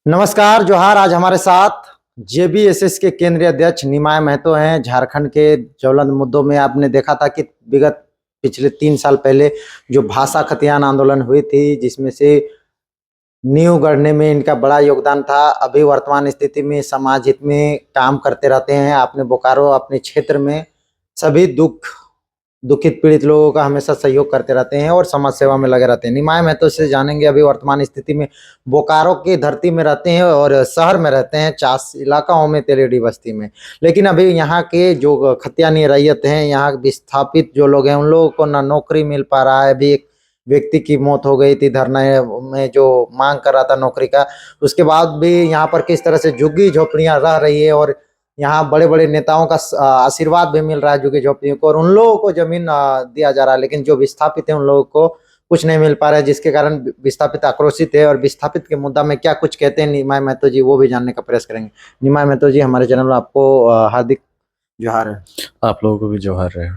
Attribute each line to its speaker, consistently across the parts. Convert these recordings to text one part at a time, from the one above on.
Speaker 1: नमस्कार जोहार। आज हमारे साथ जेबीएसएस के केंद्रीय अध्यक्ष निमाय महतो हैं। झारखंड के ज्वलंत मुद्दों में आपने देखा था कि विगत पिछले 3 साल पहले जो भाषा खतियान आंदोलन हुई थी, जिसमें से नींव गढ़ने में इनका बड़ा योगदान था। अभी वर्तमान स्थिति में समाज हित में काम करते रहते हैं। आपने बोकारो अपने क्षेत्र में सभी दुखित पीड़ित लोगों का हमेशा सहयोग करते रहते हैं और समाज सेवा में लगे रहते हैं। निमाय महतो से जानेंगे अभी वर्तमान स्थिति में। बोकारो की धरती में रहते हैं और शहर में रहते हैं, 4 इलाकाओं में, तेलीडी बस्ती में। लेकिन अभी यहाँ के जो खतियानी रैयत हैं, यहाँ विस्थापित जो लोग हैं, उन लोगों को ना नौकरी मिल पा रहा है। अभी एक व्यक्ति की मौत हो गई थी धरना में, जो मांग कर रहा था नौकरी का। उसके बाद भी यहाँ पर किस तरह से झुग्गी झोपड़ियाँ रह रही है और यहाँ बड़े बड़े नेताओं का आशीर्वाद भी मिल रहा है झुग्गी झोपड़ियों को, और उन लोगों को जमीन दिया जा रहा है। लेकिन जो विस्थापित है उन लोगों को कुछ नहीं मिल पा रहा है, जिसके कारण विस्थापित आक्रोशित है। और विस्थापित के मुद्दा में क्या कुछ कहते हैं निमाय महतो जी, वो भी जानने का प्रयास करेंगे। निमाय महतो जी, हमारे चैनल में आपको हार्दिक जोहार है।
Speaker 2: आप लोगों को भी जोहार है।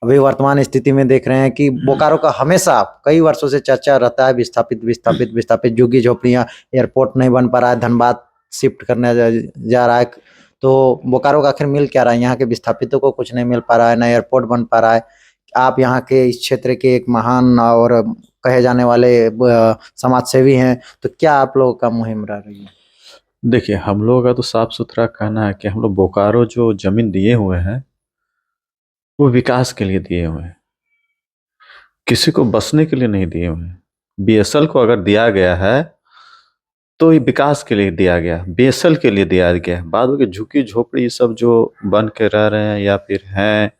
Speaker 1: अभी वर्तमान स्थिति में देख रहे हैं कि बोकारो का हमेशा कई वर्षों से चर्चा रहता है, विस्थापित विस्थापित विस्थापित। झुग्गी झोपड़ियाँ, एयरपोर्ट नहीं बन पा रहा है, धनबाद शिफ्ट करने जा रहा है। तो बोकारो का आखिर मिल क्या रहा है? यहाँ के विस्थापितों को कुछ नहीं मिल पा रहा है, ना एयरपोर्ट बन पा रहा है। आप यहाँ के इस क्षेत्र के एक महान और कहे जाने वाले समाज सेवी हैं, तो क्या आप लोगों का मुहिम रह रही है?
Speaker 2: देखिए, हम लोगों का तो साफ सुथरा कहना है कि हम लोग बोकारो जो जमीन दिए हुए हैं वो विकास के लिए दिए हुए हैं, किसी को बसने के लिए नहीं दिए हुए हैं। बीएसएल को अगर दिया गया है तो ये विकास के लिए दिया गया, बीएसएल के लिए दिया गया। बाद में झुग्गी झोपड़ी सब जो बन के रह रहे हैं या फिर हैं,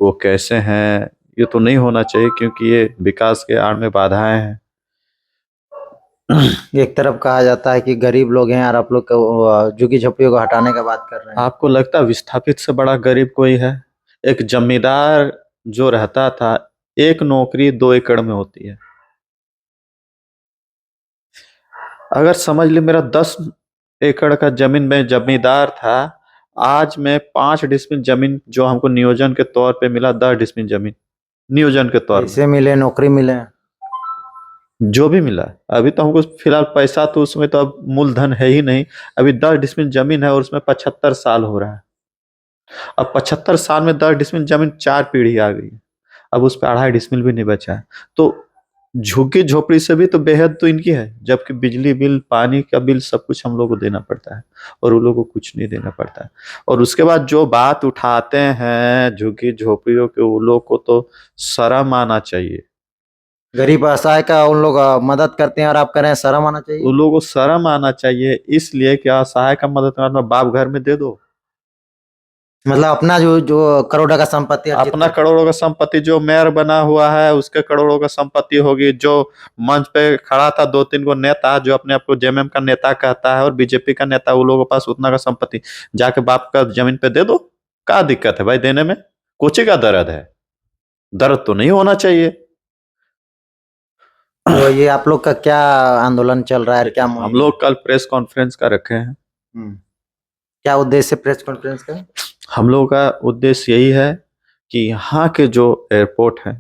Speaker 2: वो कैसे हैं, ये तो नहीं होना चाहिए, क्योंकि ये विकास के आड़ में बाधाएं हैं।
Speaker 1: एक तरफ कहा जाता है कि गरीब लोग हैं और आप लोग झुग्गी झोपड़ियों को हटाने का बात कर रहे हैं।
Speaker 2: आपको लगता है विस्थापित से बड़ा गरीब कोई है? एक जमींदार जो रहता था, एक नौकरी 2 एकड़ में होती है। अगर समझ ले मेरा 10 एकड़ का जमीन में जमींदार था, आज मैं 5 डिसमिल जमीन जो हमको नियोजन के तौर पे मिला, 10 डिसमिल जमीन नियोजन के तौर
Speaker 1: पैसे मिले, नौकरी मिले,
Speaker 2: जो भी मिला। अभी तो हमको फिलहाल पैसा तो उसमें तो अब मूलधन है ही नहीं। अभी 10 डिसमिल जमीन है और उसमें 75 साल हो रहा है। अब 75 साल में 10 डिसमिल जमीन 4 पीढ़ी आ गई। अब उस पर 2.5 डिसमिल भी नहीं बचा है। तो झुग्गी झोपड़ी से भी तो बेहद तो इनकी है, जबकि बिजली बिल, पानी का बिल, सब कुछ हम लोग को देना पड़ता है और उन लोगों को कुछ नहीं देना पड़ता है। और उसके बाद जो बात उठाते हैं झुग्गी झोपड़ियों के, उन लोग को तो शर्म आना चाहिए।
Speaker 1: गरीब असहाय का उन लोग मदद करते हैं और आप कह रहे हैं शर्म आना चाहिए।
Speaker 2: उन लोगों को शर्म आना चाहिए, इसलिए कि असहाय का मदद करना, बाप घर में दे दो।
Speaker 1: मतलब अपना जो जो करोड़ों का संपत्ति अर्जित
Speaker 2: अपना
Speaker 1: करते
Speaker 2: करोड़ों का संपत्ति, जो मेयर बना हुआ है उसके करोड़ों का संपत्ति होगी। जो मंच पे खड़ा था 2-3 गो नेता, जो अपने आप को जेएमएम का नेता कहता है और बीजेपी का नेता, वो लोगों के पास उतना का संपत्ति, जाके बाप का जमीन पे दे दो। क्या दिक्कत है भाई देने में? कोची का दर्द है? दर्द तो नहीं होना चाहिए।
Speaker 1: तो ये आप लोग का क्या आंदोलन चल रहा है, क्या
Speaker 2: हम
Speaker 1: मुहिम?
Speaker 2: लोग कल प्रेस कॉन्फ्रेंस का रखे हैं।
Speaker 1: क्या उद्देश्य है प्रेस कॉन्फ्रेंस का?
Speaker 2: हम लोग का उद्देश्य यही है कि यहाँ के जो एयरपोर्ट है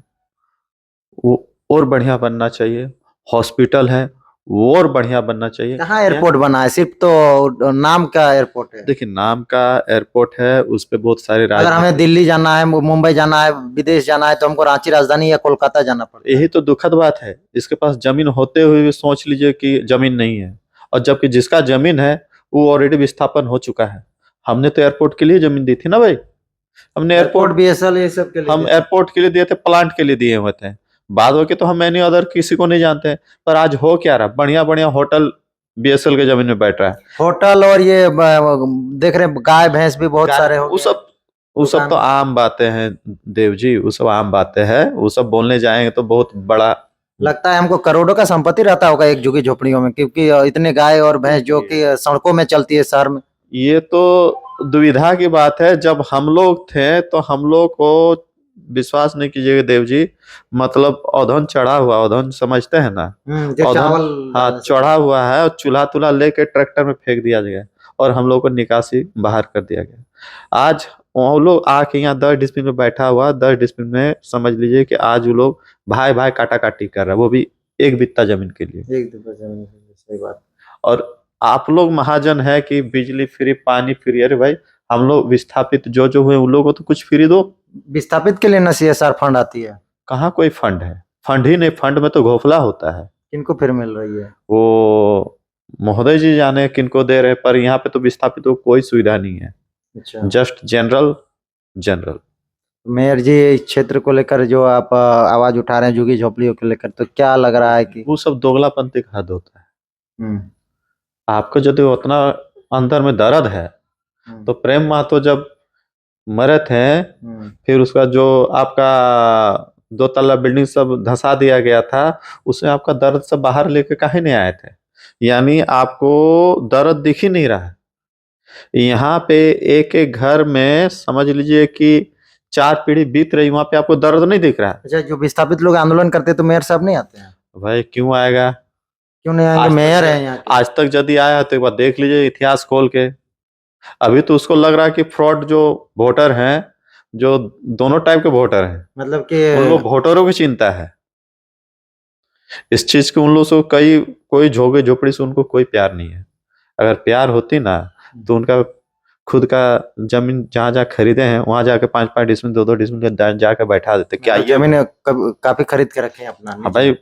Speaker 2: वो और बढ़िया बनना चाहिए, हॉस्पिटल है वो और बढ़िया बनना चाहिए।
Speaker 1: कहाँ एयरपोर्ट बना है? सिर्फ तो नाम का एयरपोर्ट है।
Speaker 2: देखिए, नाम का एयरपोर्ट है, उस पे बहुत सारे
Speaker 1: अगर हमें दिल्ली जाना है, मुंबई जाना है, विदेश जाना है, तो हमको रांची राजधानी या कोलकाता जाना पड़ता है।
Speaker 2: यही तो दुखद बात है। इसके पास जमीन होते हुए भी सोच लीजिए कि जमीन नहीं है, और जबकि जिसका जमीन है वो ऑलरेडी विस्थापन हो चुका है। हमने तो एयरपोर्ट के लिए जमीन दी थी ना भाई। हमने
Speaker 1: एयरपोर्ट बीएसएल ये सब के लिए
Speaker 2: हम एयरपोर्ट के लिए दिए थे, प्लांट के लिए दिए हुए थे। बाद में तो हम एनी अदर किसी को नहीं जानते हैं। पर आज हो क्या रहा, बढ़िया बढ़िया होटल बीएसएल के जमीन में बैठ रहा है।
Speaker 1: होटल, और ये देख रहे हैं गाय भैंस भी बहुत सारे हो
Speaker 2: वो
Speaker 1: गए।
Speaker 2: सब तो आम बातें हैं देव जी, वो सब आम बातें हैं। वो सब बोलने जाएंगे तो बहुत बड़ा
Speaker 1: लगता है हमको करोड़ों का संपत्ति रहता होगा एक झुग्गी झोपड़ियों में, क्योंकि इतने गाय और भैंस जो कि सड़कों में चलती है शहर में।
Speaker 2: ये तो दुविधा की बात है। जब हम लोग थे तो हम लोग को विश्वास नहीं कीजिएगा देव जी, मतलब औधन चढ़ा हुआ, औधन समझते हैं ना,
Speaker 1: जो
Speaker 2: औधन,
Speaker 1: चावल
Speaker 2: हाँ, चढ़ा हुआ है, और चूल्हा तुल्हा लेके ट्रैक्टर में फेंक दिया गया और हम लोग को निकासी बाहर कर दिया गया। आज वो लोग आके यहाँ 10 डिसमिल में बैठा हुआ, 10 डिसमिल में समझ लीजिए कि आज वो लोग भाई भाई काटा काटी कर रहा है, वो भी एक बित्ता जमीन के लिए।
Speaker 1: एक दो जमीन, सही बात।
Speaker 2: और आप लोग महाजन है कि बिजली फ्री, पानी फ्री। अरे भाई, हम लोग विस्थापित जो जो हुए उन लोगों को तो कुछ फ्री दो।
Speaker 1: विस्थापित के लिए ना CSR फंड आती है,
Speaker 2: कहाँ कोई फंड है? फंड ही नहीं, फंड में तो घोफला होता है।
Speaker 1: किनको फिर मिल रही है?
Speaker 2: वो महोदय जी जाने किनको दे रहे हैं, पर यहाँ पे तो विस्थापितों को कोई सुविधा नहीं है।
Speaker 1: अच्छा,
Speaker 2: जस्ट जनरल जनरल।
Speaker 1: मेयर जी इस क्षेत्र को लेकर जो आप आवाज उठा रहे हैं झुग्गी झोपड़ियों को लेकर, तो क्या लग रहा है कि
Speaker 2: वो सब दोगलापंथी का हद होता है।
Speaker 1: हम्म,
Speaker 2: आपको यदि उतना अंदर में दर्द है तो प्रेम महतो जब मरे थे, फिर उसका जो आपका 2 तल्ला बिल्डिंग सब धंसा दिया गया था, उसमें आपका दर्द सब बाहर लेके काहे नहीं आए थे? यानी आपको दर्द दिख ही नहीं रहा है। यहाँ पे एक एक घर में समझ लीजिए कि 4 पीढ़ी बीत रही, वहां पे आपको दर्द नहीं दिख रहा है।
Speaker 1: अच्छा, जो विस्थापित लोग आंदोलन करते हैं तो मेयर साहब नहीं आते हैं?
Speaker 2: भाई क्यों आएगा?
Speaker 1: क्यों नहीं आएंगे?
Speaker 2: आज तक
Speaker 1: मेयर है यहाँ के।
Speaker 2: आज तक यदि आया तो एक बार देख लीजिए इतिहास खोल के। अभी तो उसको लग रहा है कि फ्रॉड जो वोटर हैं, जो दोनों टाइप के वोटर हैं,
Speaker 1: मतलब
Speaker 2: उनको
Speaker 1: कि
Speaker 2: वोटरों की चिंता है। इस चीज के उन लोगों से कोई झोंके झोपड़ी से उनको कोई प्यार नहीं है। अगर प्यार होती ना तो उनका खुद का जमीन जहां जहां खरीदे हैं वहां जाके 5-5 डिसमिल 2-2 डिसमिल जाके बैठा देते। क्या
Speaker 1: मतलब
Speaker 2: ये
Speaker 1: जमीन काफी खरीद के रखे हैं अपना
Speaker 2: हाँ
Speaker 1: निजी।
Speaker 2: भाई,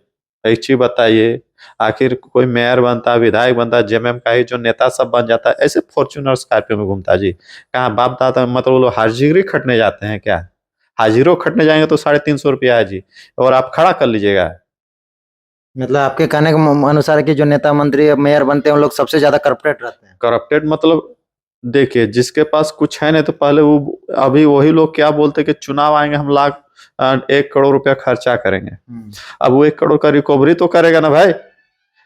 Speaker 2: एक चीज बताइए, आखिर कोई मेयर बनता, विधायक बनता, जेएमएम का ही जो नेता सब बन जाता है, ऐसे फॉर्च्यूनर स्कॉर्पियो में घूमता जी? कहाँ बाप दादा, मतलब वो लोग हाजिरी खटने जाते हैं क्या? हाजिरो खटने जाएंगे तो 350 रुपया है जी, और आप खड़ा कर लीजिएगा।
Speaker 1: मतलब आपके कहने के अनुसार है कि जो नेता मंत्री मेयर बनते हैं उन लोग सबसे ज्यादा करप्टेड रहते हैं।
Speaker 2: करप्टेड मतलब देखिए, जिसके पास कुछ है नहीं तो पहले वो, अभी वही लोग क्या बोलते कि चुनाव आएंगे हम 1 करोड़ रुपया खर्चा करेंगे। अब वो 1 करोड़ का रिकवरी तो करेगा ना भाई।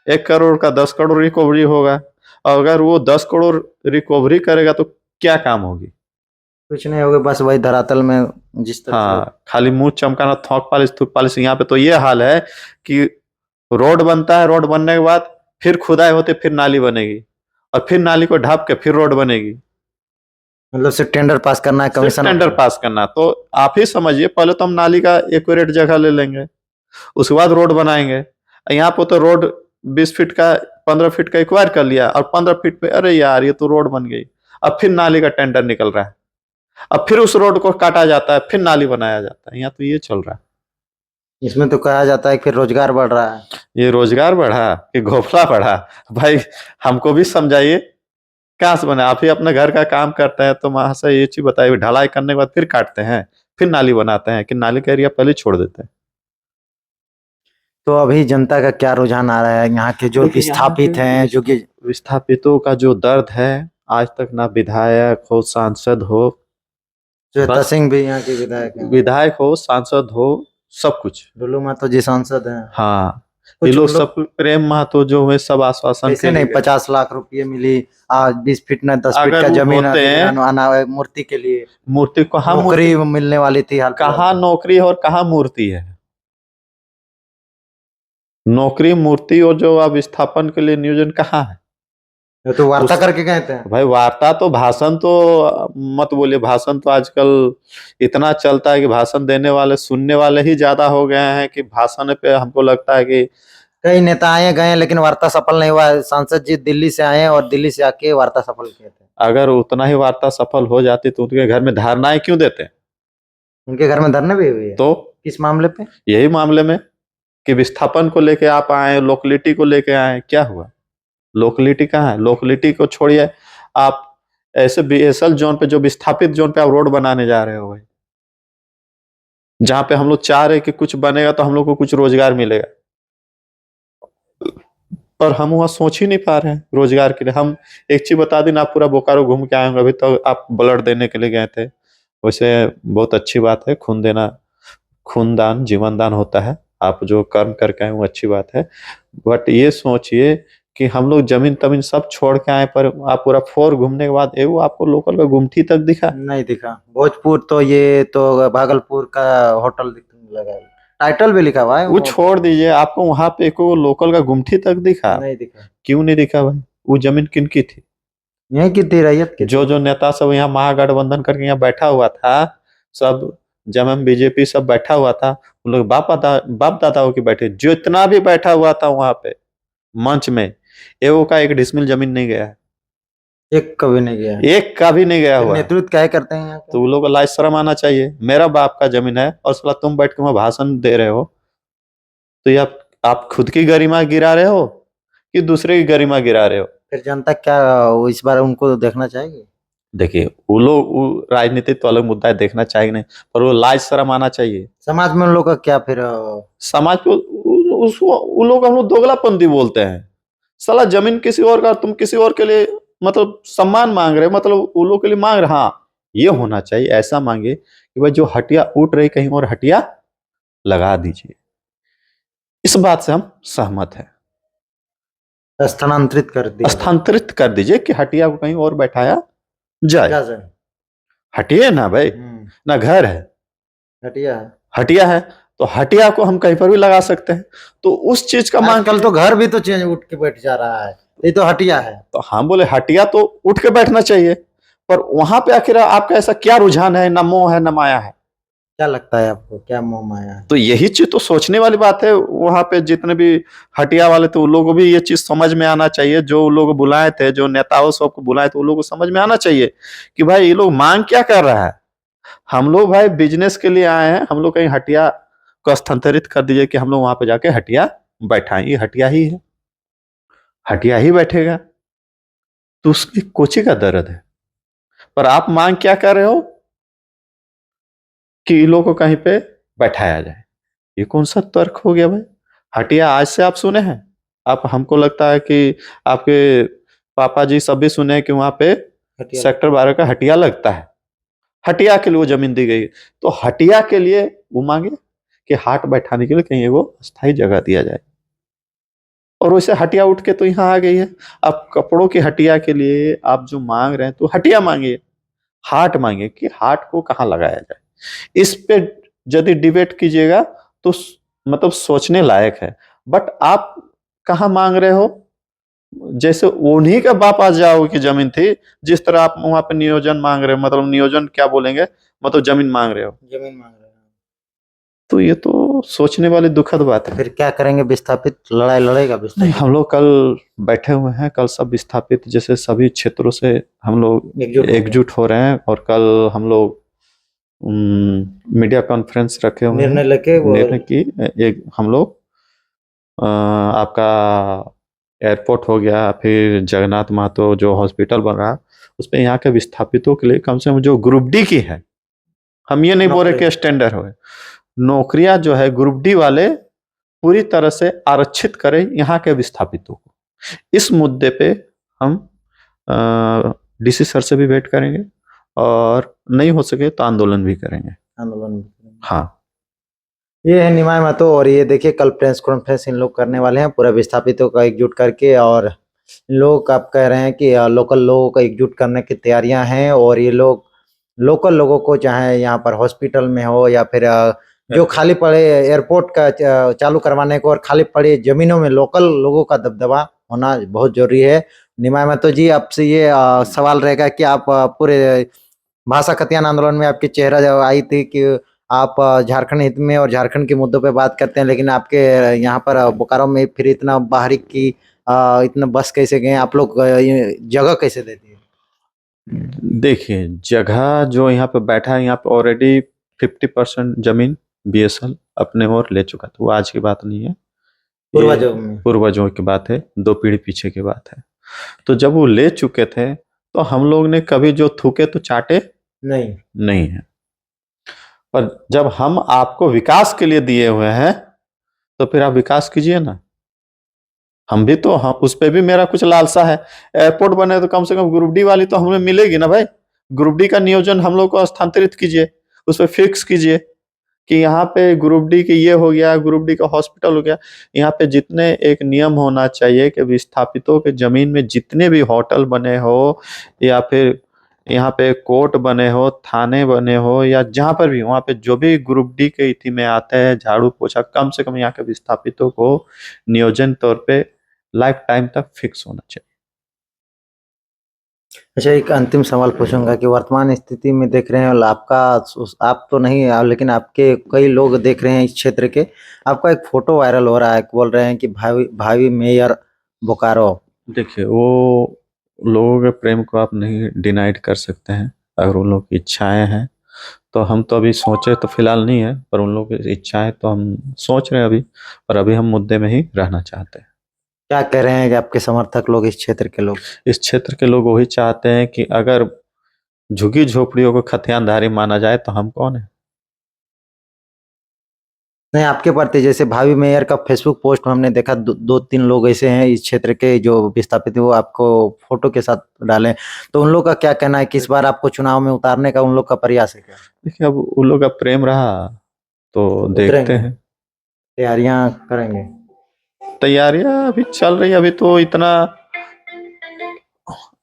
Speaker 2: 1 करोड़ का 10 करोड़ रिकवरी होगा, और अगर वो 10 करोड़ रिकवरी करेगा तो क्या काम होगी?
Speaker 1: कुछ नहीं होगा, बस वही धरातल में जिस तरह से
Speaker 2: हाँ, खाली मुंह चमकाना, थोक पालिश थूक पालिश। यहाँ पे तो ये हाल है कि रोड बनता है, रोड बनने के बाद फिर खुदाई होते, फिर नाली बनेगी, और फिर नाली को ढाप के फिर रोड बनेगी।
Speaker 1: मतलब सिर्फ टेंडर पास करना है,
Speaker 2: सिर्फ
Speaker 1: कमीशन
Speaker 2: टेंडर पास करना। तो आप ही समझिए, पहले तो हम नाली का एक्यूरेट जगह ले लेंगे, उसके बाद रोड बनाएंगे। यहाँ पे तो रोड 20 फीट का 15 फीट का एक्वायर कर लिया, और 15 फीट पे अरे यार ये तो रोड बन गई। अब फिर नाली का टेंडर निकल रहा है, अब फिर उस रोड को काटा जाता है, फिर नाली बनाया जाता है। यहाँ तो ये चल रहा है।
Speaker 1: इसमें तो कहा जाता है कि फिर रोजगार बढ़ रहा है।
Speaker 2: ये रोजगार बढ़ा कि घोफला बढ़ा? भाई हमको भी समझाइए, कहाँ से बना? आप ही अपने घर का काम करते हैं तो वहां से ये चीज बताइए, ढलाई करने के बाद फिर काटते हैं, फिर नाली बनाते हैं, कि नाली का एरिया पहले छोड़ देते हैं?
Speaker 1: तो अभी जनता का क्या रुझान आ रहा है यहाँ के जो
Speaker 2: देखिए, यहाँ
Speaker 1: विस्थापित
Speaker 2: पे
Speaker 1: हैं, जो कि
Speaker 2: विस्थापितों का जो दर्द है, आज तक ना विधायक हो, सांसद हो,
Speaker 1: श्वेता
Speaker 2: बस
Speaker 1: सिंह भी यहाँ के विधायक हैं,
Speaker 2: विधायक हो, सांसद हो, सब कुछ।
Speaker 1: डुल्लू महतो जी सांसद हैं।
Speaker 2: हाँ, ये
Speaker 1: कुछ
Speaker 2: लोग
Speaker 1: उन लोग
Speaker 2: सब प्रेम महतो जो हुए सब आश्वासन
Speaker 1: कैसे
Speaker 2: के
Speaker 1: नहीं
Speaker 2: लिए।
Speaker 1: 50 लाख रुपये मिली, आज 20 फीट न 10 फीट
Speaker 2: अगर
Speaker 1: का
Speaker 2: वो
Speaker 1: जमीन
Speaker 2: होते हैं,
Speaker 1: मूर्ति के लिए
Speaker 2: मूर्ति को हाँ,
Speaker 1: नौकरी मिलने वाली थी हाल फिलहाल
Speaker 2: कहाँ
Speaker 1: में।
Speaker 2: नौकरी है और कहाँ मूर्ति है? नौकरी, मूर्ति और जो अब स्थापन के लिए नियोजन कहाँ है?
Speaker 1: ये तो वार्ता
Speaker 2: उस
Speaker 1: करके गए थे।
Speaker 2: भाई वार्ता तो, भाषण तो मत बोलिए। भाषण तो आजकल इतना चलता है कि भाषण देने वाले सुनने वाले ही ज्यादा हो गए हैं, कि भाषण पे हमको लगता है कि
Speaker 1: कई नेता आए गए लेकिन वार्ता सफल नहीं हुआ। सांसद जी दिल्ली से आए और दिल्ली से आके वार्ता सफल किए थे।
Speaker 2: अगर उतना ही वार्ता सफल हो जाती तो उनके घर में धारणाएं क्यों देते?
Speaker 1: उनके घर में धरने भी हुए है।
Speaker 2: तो
Speaker 1: किस मामले पे?
Speaker 2: यही मामले में कि विस्थापन को लेके आप आए, लोकलिटी को लेके आए, क्या हुआ? लोकलिटी कहाँ है? लोकलिटी को छोड़िए, आप ऐसे बीएसएल जोन पे, जो विस्थापित जोन पे आप रोड बनाने जा रहे हो भाई, जहां पे हम लोग चाह रहे कि कुछ बनेगा तो हम लोग को कुछ रोजगार मिलेगा, पर हम वहाँ सोच ही नहीं पा रहे हैं रोजगार के लिए। हम एक चीज बता दें, आप पूरा बोकारो घूम के आए होंगे, अभी तो आप ब्लड देने के लिए गए थे। वैसे बहुत अच्छी बात है, खून देना, खून दान जीवन दान होता है। आप जो कर्म करके आए वो अच्छी बात है, बट ये सोचिए कि हम लोग जमीन तमीन सब छोड़ के आए, पर आप पूरा फोर घूमने के बाद एवं आपको लोकल का गुमठी तक दिखा?
Speaker 1: नहीं दिखा। भोजपुर तो ये तो भागलपुर का होटल दिखने लगा है। टाइटल भी लिखा हुआ है
Speaker 2: वो छोड़ दीजिए, आपको वहां पे को लोकल का गुमठी तक दिखा?
Speaker 1: नहीं दिखा।
Speaker 2: क्यों नहीं दिखा भाई? वो जमीन किनकी थी?
Speaker 1: यही की थी, रैयत की
Speaker 2: जो
Speaker 1: थी।
Speaker 2: जो नेता सब यहाँ महागठबंधन करके यहाँ बैठा हुआ था, सब जमम बीजेपी सब बैठा हुआ था, उन लोग बाप दादाओं की बैठे, जितना भी बैठा हुआ था वहां पे मंच में, एओ का 1 डिसमिल जमीन नहीं गया है,
Speaker 1: एक कभी नहीं गया।
Speaker 2: एक का भी नहीं गया
Speaker 1: फिर
Speaker 2: हुआ है।
Speaker 1: नेतृत्व क्या करते हैं यहाँ
Speaker 2: तो
Speaker 1: का?
Speaker 2: वो लोग को लाज शर्म आना चाहिए। मेरा बाप का जमीन है और साला तुम बैठ के वहां भाषण दे रहे हो, तो ये आप खुद की गरिमा गिरा रहे हो कि दूसरे की गरिमा गिरा रहे हो?
Speaker 1: फिर जनता क्या इस बार उनको देखना चाहेगी?
Speaker 2: देखिए वो लोग, वो राजनीति तो अलग मुद्दा है, देखना चाहिए नहीं, पर वो लाज शर्म आना चाहिए।
Speaker 1: समाज में उन लोग का क्या फिर
Speaker 2: समाज को उसको वो लोग, हम लोग दोगलापंथी बोलते हैं। साला जमीन किसी और का, तुम किसी और के लिए मतलब सम्मान मांग रहे हो, मतलब वो लोग के लिए मांग रहे। हाँ, ये होना चाहिए, ऐसा मांगे कि भाई जो हटिया उठ रही कहीं और हटिया लगा दीजिए। इस बात से हम सहमत हैं।
Speaker 1: स्थानांतरित कर दिया?
Speaker 2: स्थानांतरित कर दीजिए कि हटिया को कहीं और बैठाया जाए।
Speaker 1: क्या सर?
Speaker 2: हटिया ना भाई, ना घर है,
Speaker 1: हटिया है।
Speaker 2: हटिया है, तो हटिया को हम कहीं पर भी लगा सकते हैं। तो उस चीज का मांग,
Speaker 1: आजकल तो घर भी तो चेंज उठ के बैठ जा रहा है, ये तो हटिया है।
Speaker 2: तो हम बोले हटिया तो उठ के बैठना चाहिए, पर वहां पे आखिर आपका ऐसा क्या रुझान है, ना मोह है ना माया है?
Speaker 1: क्या लगता है आपको, क्या मोह माया है?
Speaker 2: तो यही चीज तो सोचने वाली बात है। वहां पे जितने भी हटिया वाले थे, उन लोगों को भी ये चीज समझ में आना चाहिए। जो लोग बुलाए थे, जो नेताओं सबको बुलाए थे, उन लोगों को समझ में आना चाहिए कि भाई ये लोग मांग क्या कर रहा है। हम लोग भाई बिजनेस के लिए आए हैं, हम लोग कहीं हटिया को स्थानांतरित कर दीजिए कि हम लोग वहां पे जाके हटिया बैठाएं। ये हटिया ही है, हटिया ही बैठेगा, तो उसकी कोची का दर्द है। पर आप मांग क्या कर रहे हो कि इन लोगों को कहीं पे बैठाया जाए। ये कौन सा तर्क हो गया भाई? हटिया आज से आप सुने हैं? आप, हमको लगता है कि आपके पापा जी सब भी सुने हैं कि वहां पे
Speaker 1: हटिया
Speaker 2: सेक्टर 12 का हटिया लगता है। हटिया के लिए वो जमीन दी गई, तो हटिया के लिए वो मांगे कि हाट बैठाने के लिए कहीं वो स्थायी जगह दिया जाए। और वैसे हटिया उठ के तो यहाँ आ गई है। अब कपड़ों की हटिया के लिए आप जो मांग रहे हैं, तो हटिया मांगिए, हाट मांगे कि हाट को कहाँ लगाया जाए। इस पे यदि डिबेट कीजिएगा तो मतलब सोचने लायक है। बट आप कहाँ मांग रहे हो? जैसे उन्हीं का बाप आ जाओ की जमीन थी, जिस तरह आप वहां पे नियोजन मांग रहे हो, मतलब नियोजन क्या बोलेंगे, मतलब जमीन मांग रहे हो।
Speaker 1: जमीन मांग रहे हैं।
Speaker 2: तो ये तो सोचने वाली दुखद बात है।
Speaker 1: फिर क्या करेंगे? विस्थापित लड़ाई लड़ेगा
Speaker 2: नहीं,
Speaker 1: विस्थापित?
Speaker 2: हम लोग कल बैठे हुए हैं, कल सब विस्थापित जैसे सभी क्षेत्रों से हम लोग एकजुट हो रहे हैं, और कल हम लोग मीडिया कॉन्फ्रेंस रखे हुए हैं।
Speaker 1: निर्णय लेके
Speaker 2: निर्णय की एक हम लोग आपका एयरपोर्ट हो गया, फिर जगन्नाथ महतो जो हॉस्पिटल बन रहा है, उस पे यहाँ के विस्थापितों के लिए कम से कम जो ग्रुप डी की है, हम ये नहीं बोल रहे कि स्टैंडर्ड हो, नौकरियां जो है ग्रुप डी वाले पूरी तरह से आरक्षित करें यहाँ के विस्थापितों को। इस मुद्दे पे हम डीसी सर से भी भेंट करेंगे, और नहीं हो सके तो आंदोलन भी करेंगे।
Speaker 1: आंदोलन?
Speaker 2: हाँ,
Speaker 1: ये है निमाय महतो, और ये देखिए कल प्रेस कॉन्फ्रेंस इन लोग करने वाले हैं पूरा विस्थापितों का एकजुट करके। और इन लोग आप कह रहे हैं कि लोकल लोगों को एकजुट करने की तैयारियां हैं, और ये लोग लोकल लोगों को चाहे यहाँ पर हॉस्पिटल में हो या फिर जो खाली पड़े एयरपोर्ट का चालू करवाने को, और खाली पड़े जमीनों में लोकल लोगों का दबदबा होना बहुत जरूरी है। निमाय महतो जी, आपसे ये सवाल रहेगा कि आप पूरे भाषा खतियान आंदोलन में आपकी चेहरा जब आई थी कि आप झारखंड हित में और झारखंड के मुद्दों पे बात करते हैं, लेकिन आपके यहाँ पर बोकारो में फिर इतना बाहरी की इतना बस कैसे गए आप लोग? ये जगह कैसे देती है?
Speaker 2: देखिए जगह जो यहाँ पे बैठा है, यहाँ पे ऑलरेडी 50% जमीन बीएसएल अपने ओर ले चुका था। वो आज की बात नहीं है, पूर्वजों की बात है, 2 पीढ़ी पीछे की बात है। तो जब वो ले चुके थे, तो हम लोग ने कभी जो थूके तो चाटे नहीं है। पर जब हम आपको विकास के लिए दिए हुए हैं, तो फिर आप विकास कीजिए ना। हम भी तो, हम उस पे भी मेरा कुछ लालसा है। एयरपोर्ट बने तो कम से कम ग्रुप डी वाली तो हमें मिलेगी ना भाई। ग्रुप डी का नियोजन हम लोग को स्थानांतरित कीजिए, उस पर फिक्स कीजिए कि यहाँ पे ग्रुप डी की ये हो गया, ग्रुप डी का हॉस्पिटल हो गया। यहाँ पे जितने एक नियम होना चाहिए कि विस्थापितों के जमीन में जितने भी होटल बने हो, या फिर यहाँ पे कोर्ट बने हो, थाने बने हो, या जहां पर भी, वहां पे जो भी ग्रुप डी के इति में आते हैं, झाड़ू पोछा, कम से कम यहाँ के विस्थापितों को नियोजन तौर पे लाइफ टाइम तक फिक्स होना चाहिए।
Speaker 1: अच्छा, एक अंतिम सवाल पूछूंगा कि वर्तमान स्थिति में देख रहे हैं, आपका आप तो नहीं, लेकिन आपके कई लोग देख रहे हैं इस क्षेत्र के, आपका एक फोटो वायरल हो रहा है, बोल रहे हैं कि भावी भावी मेयर बोकारो।
Speaker 2: देखिए वो लोगों के प्रेम को आप नहीं डिनाइड कर सकते हैं। अगर उन लोग की इच्छाएं हैं तो हम तो अभी सोचे तो फिलहाल नहीं है, पर उन लोगों की इच्छाएं तो हम सोच रहे हैं अभी, पर अभी हम मुद्दे में ही रहना चाहते हैं।
Speaker 1: क्या कह रहे हैं कि आपके समर्थक लोग, इस क्षेत्र के लोग?
Speaker 2: इस क्षेत्र के लोग वही चाहते हैं कि अगर झुग्गी झोपड़ियों को खतियानधारी माना जाए तो हम कौन है।
Speaker 1: नहीं, आपके प्रति जैसे भावी मेयर का फेसबुक पोस्ट में हमने देखा, दो तीन लोग ऐसे हैं इस क्षेत्र के जो विस्थापित हैं, वो आपको फोटो के साथ डालें, तो उन लोग का क्या कहना है कि इस बार आपको चुनाव में उतारने का उन लोग का प्रयास है क्या?
Speaker 2: देखिए अब उन लोग का प्रेम रहा तो देखते
Speaker 1: उतरेंगे,
Speaker 2: हैं।
Speaker 1: तैयारियां करेंगे?
Speaker 2: तैयारियां अभी चल रही है,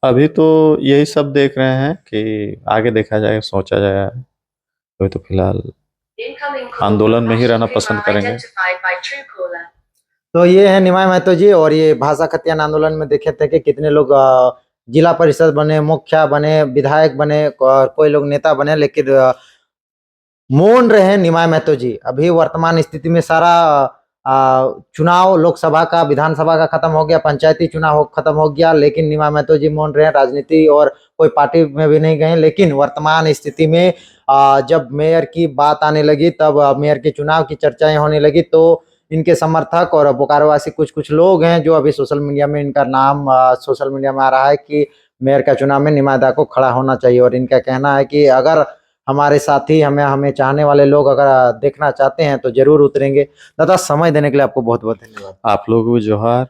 Speaker 2: अभी तो यही सब देख रहे हैं कि आगे देखा जाएगा, सोचा जाएगा। अभी तो फिलहाल आंदोलन में ही रहना पसंद करेंगे।
Speaker 1: तो ये है निमाय महतो जी, और ये भाषा खतियान आंदोलन में देखे थे कि कितने लोग जिला परिषद बने, मुखिया बने, विधायक बने, और कोई लोग नेता बने, लेकिन मौन रहे निमाय महतो जी। अभी वर्तमान स्थिति में सारा चुनाव लोकसभा का, विधानसभा का खत्म हो गया, पंचायती चुनाव खत्म हो गया, लेकिन निमाय महतो जी मौन रहे, राजनीति और कोई पार्टी में भी नहीं गए। लेकिन वर्तमान स्थिति में जब मेयर की बात आने लगी, तब मेयर के चुनाव की चर्चाएं होने लगी, तो इनके समर्थक और बोकारोवासी कुछ कुछ लोग हैं जो अभी सोशल मीडिया में, इनका नाम सोशल मीडिया में आ रहा है कि मेयर का चुनाव में निमाय दा को खड़ा होना चाहिए। और इनका कहना है कि अगर हमारे साथी, हमें चाहने वाले लोग अगर देखना चाहते हैं तो जरूर उतरेंगे। दादा, समय देने के लिए आपको बहुत बहुत धन्यवाद।
Speaker 2: आप लोगों को जोहार।